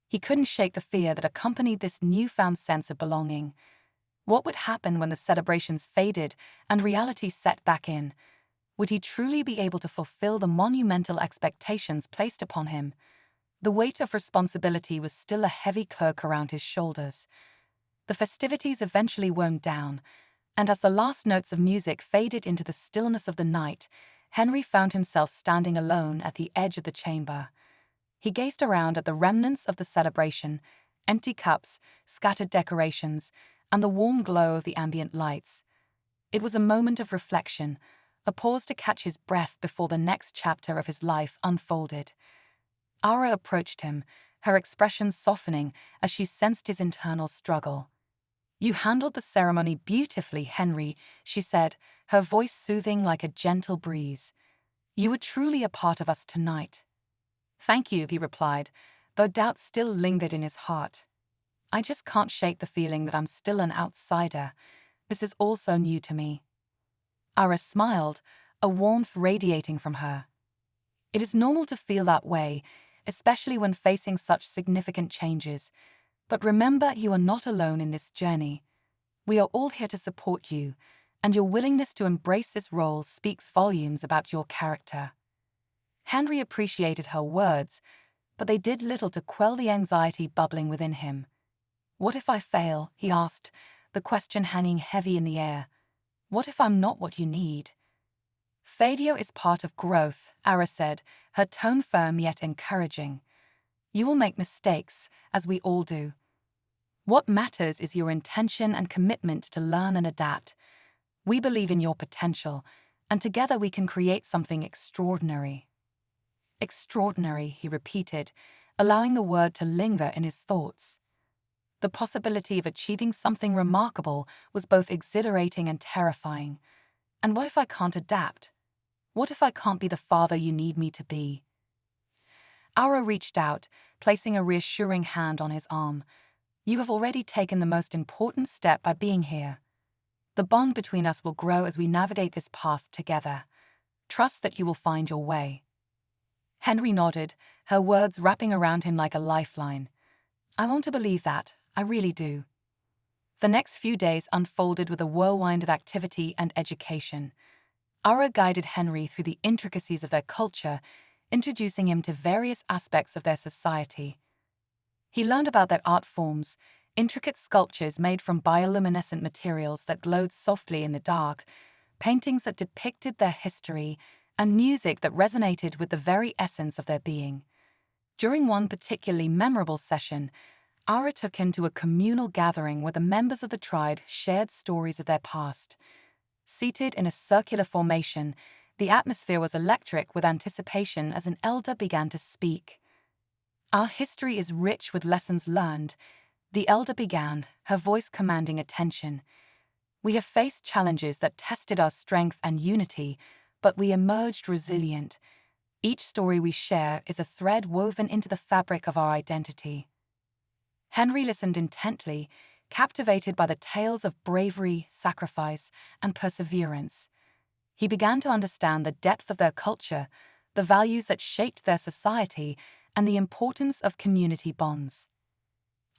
He couldn't shake the fear that accompanied this newfound sense of belonging. What would happen when the celebrations faded and reality set back in? Would he truly be able to fulfill the monumental expectations placed upon him? The weight of responsibility was still a heavy cloak around his shoulders. The festivities eventually wound down, and as the last notes of music faded into the stillness of the night, Henry found himself standing alone at the edge of the chamber. He gazed around at the remnants of the celebration, empty cups, scattered decorations, and the warm glow of the ambient lights. It was a moment of reflection, a pause to catch his breath before the next chapter of his life unfolded. Ara approached him, her expression softening as she sensed his internal struggle. "You handled the ceremony beautifully, Henry," she said, her voice soothing like a gentle breeze. "You were truly a part of us tonight." "Thank you," he replied, though doubt still lingered in his heart. "I just can't shake the feeling that I'm still an outsider. This is all so new to me." Ara smiled, a warmth radiating from her. "It is normal to feel that way, especially when facing such significant changes. But remember, you are not alone in this journey. We are all here to support you, and your willingness to embrace this role speaks volumes about your character." Henry appreciated her words, but they did little to quell the anxiety bubbling within him. "What if I fail?" he asked, the question hanging heavy in the air. "What if I'm not what you need?" "Failure is part of growth," Ara said, her tone firm yet encouraging. "You will make mistakes, as we all do. What matters is your intention and commitment to learn and adapt. We believe in your potential, and together we can create something extraordinary." "Extraordinary," he repeated, allowing the word to linger in his thoughts. The possibility of achieving something remarkable was both exhilarating and terrifying. And what if I can't adapt? What if I can't be the father you need me to be? Ara reached out, placing a reassuring hand on his arm. "You have already taken the most important step by being here. The bond between us will grow as we navigate this path together. Trust that you will find your way." Henry nodded, her words wrapping around him like a lifeline. "I want to believe that, I really do." The next few days unfolded with a whirlwind of activity and education. Ara guided Henry through the intricacies of their culture, introducing him to various aspects of their society. He learned about their art forms, intricate sculptures made from bioluminescent materials that glowed softly in the dark, paintings that depicted their history, and music that resonated with the very essence of their being. During one particularly memorable session, Ara took him to a communal gathering where the members of the tribe shared stories of their past. Seated in a circular formation, the atmosphere was electric with anticipation as an elder began to speak. "Our history is rich with lessons learned," the elder began, her voice commanding attention. "We have faced challenges that tested our strength and unity, but we emerged resilient. Each story we share is a thread woven into the fabric of our identity." Henry listened intently, captivated by the tales of bravery, sacrifice, and perseverance. He began to understand the depth of their culture, the values that shaped their society, and the importance of community bonds.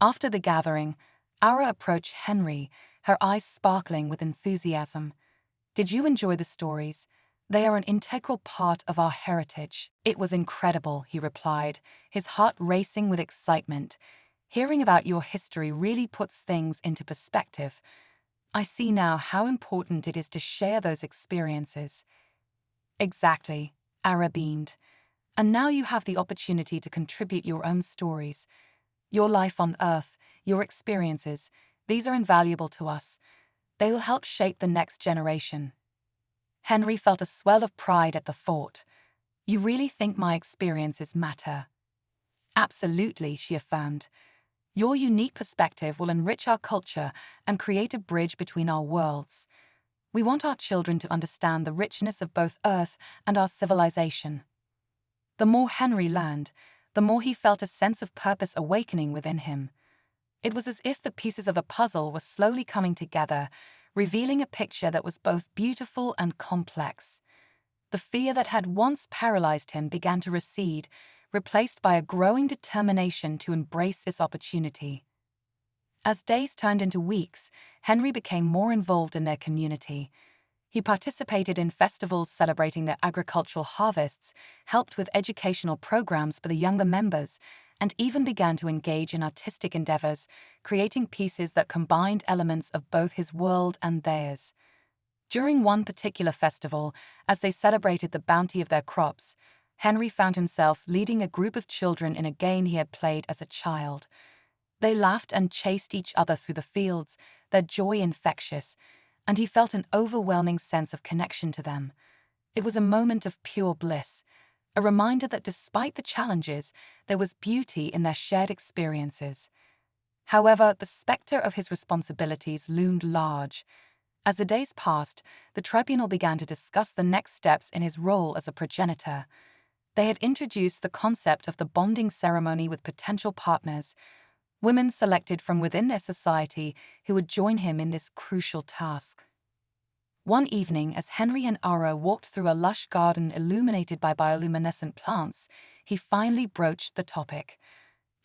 After the gathering, Ara approached Henry, her eyes sparkling with enthusiasm. "Did you enjoy the stories? They are an integral part of our heritage." "It was incredible," he replied, his heart racing with excitement. "Hearing about your history really puts things into perspective. I see now how important it is to share those experiences." "Exactly," Ara beamed. "And now you have the opportunity to contribute your own stories. Your life on Earth, your experiences, these are invaluable to us. They will help shape the next generation." Henry felt a swell of pride at the thought. "You really think my experiences matter?" "Absolutely," she affirmed. "Your unique perspective will enrich our culture and create a bridge between our worlds. We want our children to understand the richness of both Earth and our civilization." The more Henry learned, the more he felt a sense of purpose awakening within him. It was as if the pieces of a puzzle were slowly coming together, revealing a picture that was both beautiful and complex. The fear that had once paralyzed him began to recede, replaced by a growing determination to embrace this opportunity. As days turned into weeks, Henry became more involved in their community. He participated in festivals celebrating their agricultural harvests, helped with educational programs for the younger members, and even began to engage in artistic endeavors, creating pieces that combined elements of both his world and theirs. During one particular festival, as they celebrated the bounty of their crops, Henry found himself leading a group of children in a game he had played as a child. They laughed and chased each other through the fields, their joy infectious, and he felt an overwhelming sense of connection to them. It was a moment of pure bliss, a reminder that despite the challenges, there was beauty in their shared experiences. However, the specter of his responsibilities loomed large. As the days passed, the tribunal began to discuss the next steps in his role as a progenitor. They had introduced the concept of the bonding ceremony with potential partners, women selected from within their society who would join him in this crucial task. One evening, as Henry and Ara walked through a lush garden illuminated by bioluminescent plants, he finally broached the topic.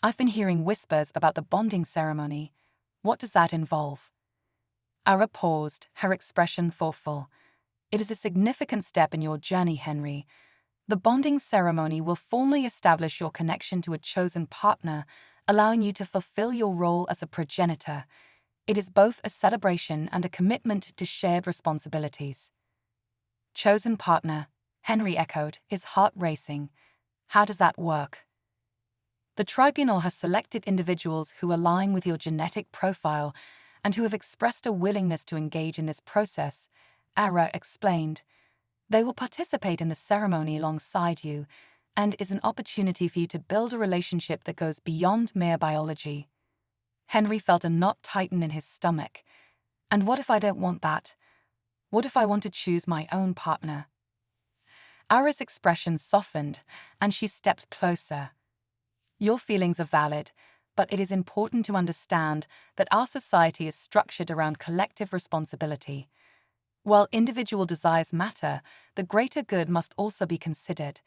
"I've been hearing whispers about the bonding ceremony. What does that involve?" Ara paused, her expression thoughtful. "It is a significant step in your journey, Henry. The bonding ceremony will formally establish your connection to a chosen partner, allowing you to fulfill your role as a progenitor. It is both a celebration and a commitment to shared responsibilities." "Chosen partner," Henry echoed, his heart racing. "How does that work?" "The tribunal has selected individuals who align with your genetic profile and who have expressed a willingness to engage in this process," Ara explained. "They will participate in the ceremony alongside you, and is an opportunity for you to build a relationship that goes beyond mere biology." Henry felt a knot tighten in his stomach. "And what if I don't want that? What if I want to choose my own partner?" Ara's expression softened, and she stepped closer. "Your feelings are valid, but it is important to understand that our society is structured around collective responsibility. While individual desires matter, the greater good must also be considered.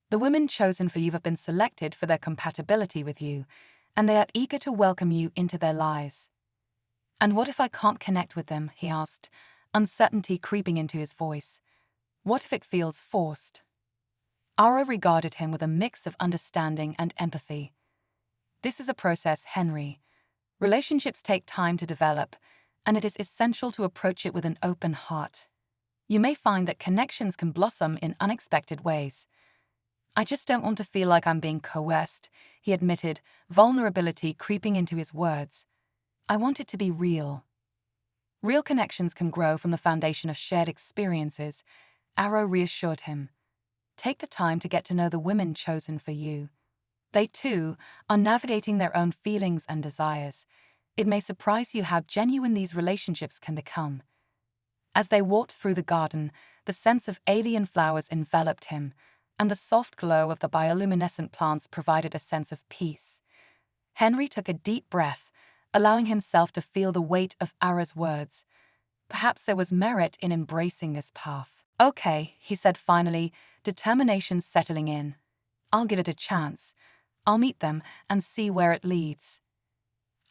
The women chosen for you have been selected for their compatibility with you, and they are eager to welcome you into their lives." "And what if I can't connect with them?" he asked, uncertainty creeping into his voice. "What if it feels forced?" Ara regarded him with a mix of understanding and empathy. "This is a process, Henry. Relationships take time to develop, and it is essential to approach it with an open heart. You may find that connections can blossom in unexpected ways." "I just don't want to feel like I'm being coerced," he admitted, vulnerability creeping into his words. "I want it to be real." "Real connections can grow from the foundation of shared experiences," Arrow reassured him. "Take the time to get to know the women chosen for you. They, too, are navigating their own feelings and desires. It may surprise you how genuine these relationships can become." As they walked through the garden, the sense of alien flowers enveloped him, and the soft glow of the bioluminescent plants provided a sense of peace. Henry took a deep breath, allowing himself to feel the weight of Ara's words. Perhaps there was merit in embracing this path. "Okay," he said finally, determination settling in. "I'll give it a chance. I'll meet them and see where it leads."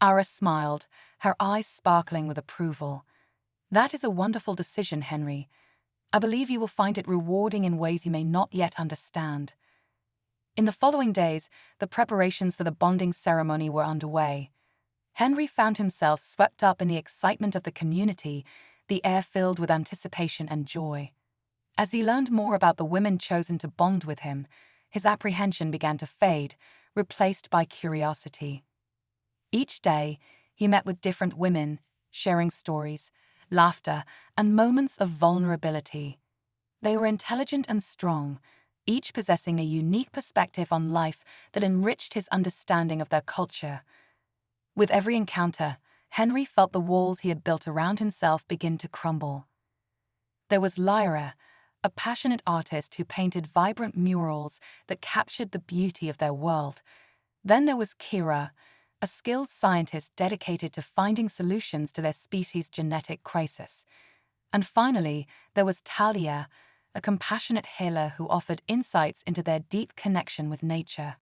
Ara smiled, her eyes sparkling with approval. "That is a wonderful decision, Henry. I believe you will find it rewarding in ways you may not yet understand." In the following days, the preparations for the bonding ceremony were underway. Henry found himself swept up in the excitement of the community, the air filled with anticipation and joy. As he learned more about the women chosen to bond with him, his apprehension began to fade, replaced by curiosity. Each day, he met with different women, sharing stories, laughter, and moments of vulnerability. They were intelligent and strong, each possessing a unique perspective on life that enriched his understanding of their culture. With every encounter, Henry felt the walls he had built around himself begin to crumble. There was Lyra, a passionate artist who painted vibrant murals that captured the beauty of their world. Then there was Kira, a skilled scientist dedicated to finding solutions to their species' genetic crisis. And finally, there was Talia, a compassionate healer who offered insights into their deep connection with nature.